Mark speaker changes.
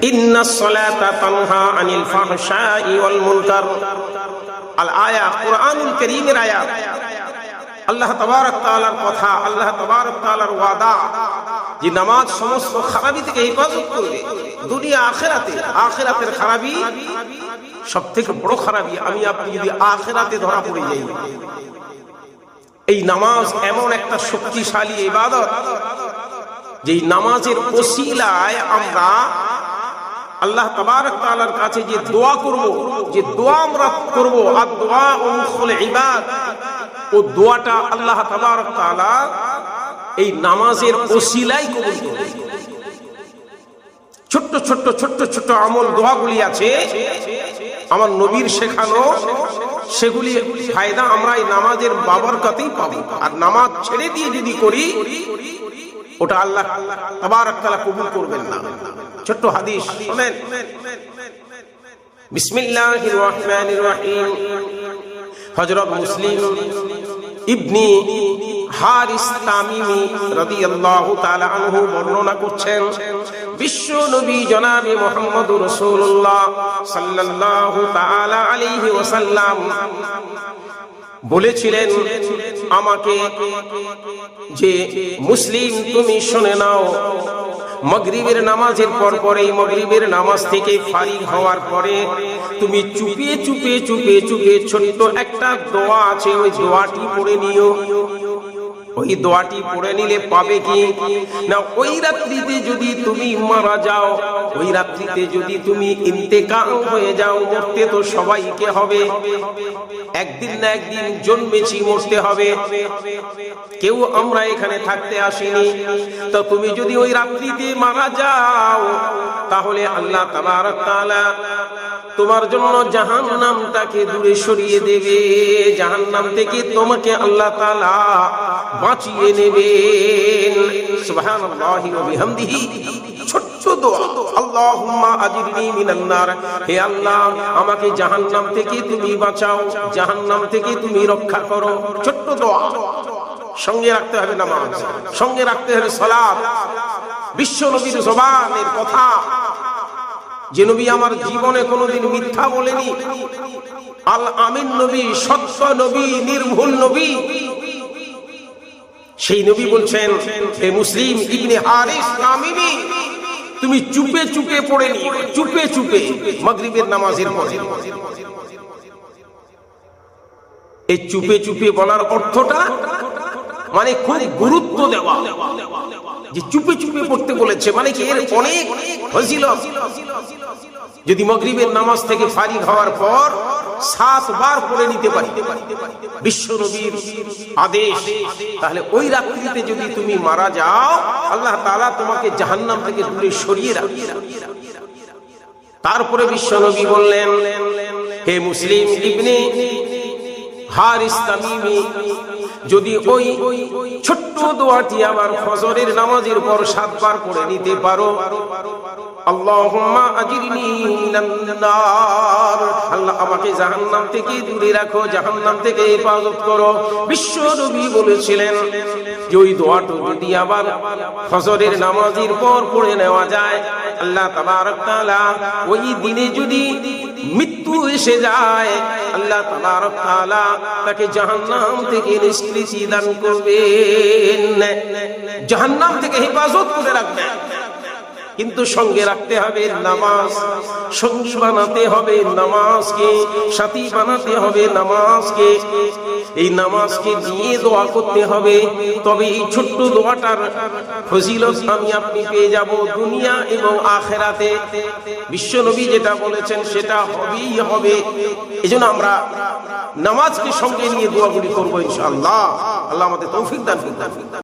Speaker 1: ইন্নাস সালাতা তানহা আনিল ফাহশাই ওয়াল মুনকার। আল আয়া, কুরআনুল কারীমের আয়াত। আল্লাহ তাবারক তাআলার কথা, আল্লাহ তাবারক তাআলার ওয়াদা যে নামাজ সমস্ত খারাপি থেকে হেফাজত করবে, দুনিয়া আখিরাতে। আখিরাতের খারাপি সবথেকে বড় খারাপি আমি আপনি যদি আখিরাতে ধরা পড়ে যাই। এই নামাজ এমন একটা শক্তিশালী ইবাদত, যে নামাজের ওসিলায় আমরা আল্লাহ তাবারক তাআলার কাছে যে দোয়া করব, যে দোয়া আমরা করব, আর দোয়া মুখুল ইবাদ, ও দোয়াটা আল্লাহ তাবারক তাআলা এই নামাজের ওসিলায় কবুল করবে। ছোট্ট ছোট্ট ছোট্ট ছোট্ট আমল দোয়াগুলি আছে আমার নবীর শেখানো, সেগুলি ফায়দা আমরা এই নামাজের বাবরকতেই পাবো। আর নামাজ ছেড়ে দিয়ে যদি করি, ওটা আল্লাহ তাবারক তাআলা কবুল করবেন না। ছোট্ট হাদিস শুনেন। বিসমিল্লাহির রহমানির রহিম। হযরত মুসলিম ইবনে হারিস তামিমি রাদিয়াল্লাহু তাআলা আনহু বর্ণনা করছেন, বিশ্ব নবী জনাবে মুহাম্মদুর রাসূলুল্লাহ সাল্লাল্লাহু তাআলা আলাইহি ওয়াসাল্লাম বলেছিলেন আমাকে যে, মুসলিম তুমি শুনে নাও, মাগরিবের নামাজের পরেই মাগরিবের নামাজ থেকে ফারিগ হওয়ার পরে তুমি চুপে চুপে চুপে চুপে ছোট্ট একটা দোয়া আছে, ওই দোয়াটি পড়ে নিও। ওই দোয়াটি পড়ে নিলে পাবে কি না, ওই রাত্রিতে যদি তুমি মারা যাও, ওই রাত্রিতে যদি তুমি ইন্তেকাল হয়ে যাও, মরতে তো সবাইকে হবে, একদিন না একদিন জন্মেছি, মরতে হবে, কেউ আমরা এখানে থাকতে আসিনি। তো তুমি যদি ওই রাত্রিতে মারা যাও, তাহলে আল্লাহ তাবারক তাআলা তোমার জন্য জাহান্নামটাকে দূরে সরিয়ে দেবে, জাহান্নাম থেকে তোমাকে আল্লাহ তাআলা বাঁচিয়ে নেবেন। সুবহানাল্লাহি ওয়া বিহামদিহি। ছোট্ট দোয়া, আল্লাহুম্মা আজিরনি মিনান নার, হে আল্লাহ আমাকে জাহান্নাম থেকে তুমি বাঁচাও, জাহান্নাম থেকে তুমি রক্ষা করো। ছোট্ট দোয়া। সঙ্গে রাখতে হবে নামাজ, সঙ্গে রাখতে হবে সালাত। বিশ্ব নবীর জবানের কথা, যে নবী আমার জীবনে কোনোদিন মিথ্যা বলেনি, আল আমিন নবী, সত্য নবী, নির্ভুল নবী, সেই নবী বলছেন, হে মুসলিম ইবনে হারিস তামিমি, তুমি চুপে চুপে পড়ে নিও, চুপে চুপে মাগরিবের নামাজের পরে। এই চুপে চুপে বলার অর্থটা মানে খুব গুরুত্ব দেওয়া, যে চুপে চুপে পড়তে বলেছে, মানে কি এর অনেক ফজিলত। যদি মাগরিবের নামাজ থেকে ফারিগ হওয়ার পর 7 বার পড়ে নিতে পারি, বিশ্ব নবীর আদেশ, তাহলে ওই রাত্রিতে যদি তুমি মারা যাও, আল্লাহ তাআলা তোমাকে জাহান্নাম থেকে দূরে সরিয়ে রাখবে। তারপরে বিশ্ব নবী বললেন, হে মুসলিম ইবনে হারিস তামিমি, যদি ওই ছোট্ট দোয়াটি আবার ফজরের নামাজের পর 7 বার পড়ে নিতে পারো, আল্লাহুম্মা আজিরনি মিনান নার, আল্লাহ আমাকে জাহান্নাম থেকে দূরে রাখো, জাহান্নাম থেকে হেফাজত করো। বিশ্ব নবী বলেছিলেন যে ওই দোয়াটা যদি আবার ফজরের নামাজের পর পড়ে নেওয়া যায়, আল্লাহ তাবারক তাআলা ওই দিনে যদি মৃত্যু এসে যায়, আল্লাহ তাবারক তাআলা তাকে জাহান্নাম থেকে নিষ্কৃতি দান করবেন, জাহান্নাম থেকে হেফাজত করে রাখবেন। কিন্তু সঙ্গে রাখতে হবে নামাজ, সঙ্গী বানাতে হবে নামাজকে, সাথী বানাতে হবে নামাজকে, এই নামাজকে দিয়ে দোয়া করতে হবে। তবে এই ছোট্ট দোয়াটার ফজিলত আমি আপনি পেয়ে যাব দুনিয়া এবং আখিরাতে। বিশ্ব নবী যেটা বলেছেন সেটা হবেই হবে। এজন্য আমরা নামাজকে সঙ্গে নিয়ে দোয়াগুলি করবো ইনশাআল্লাহ। আল্লাহ আমাদের তৌফিক দান করুন।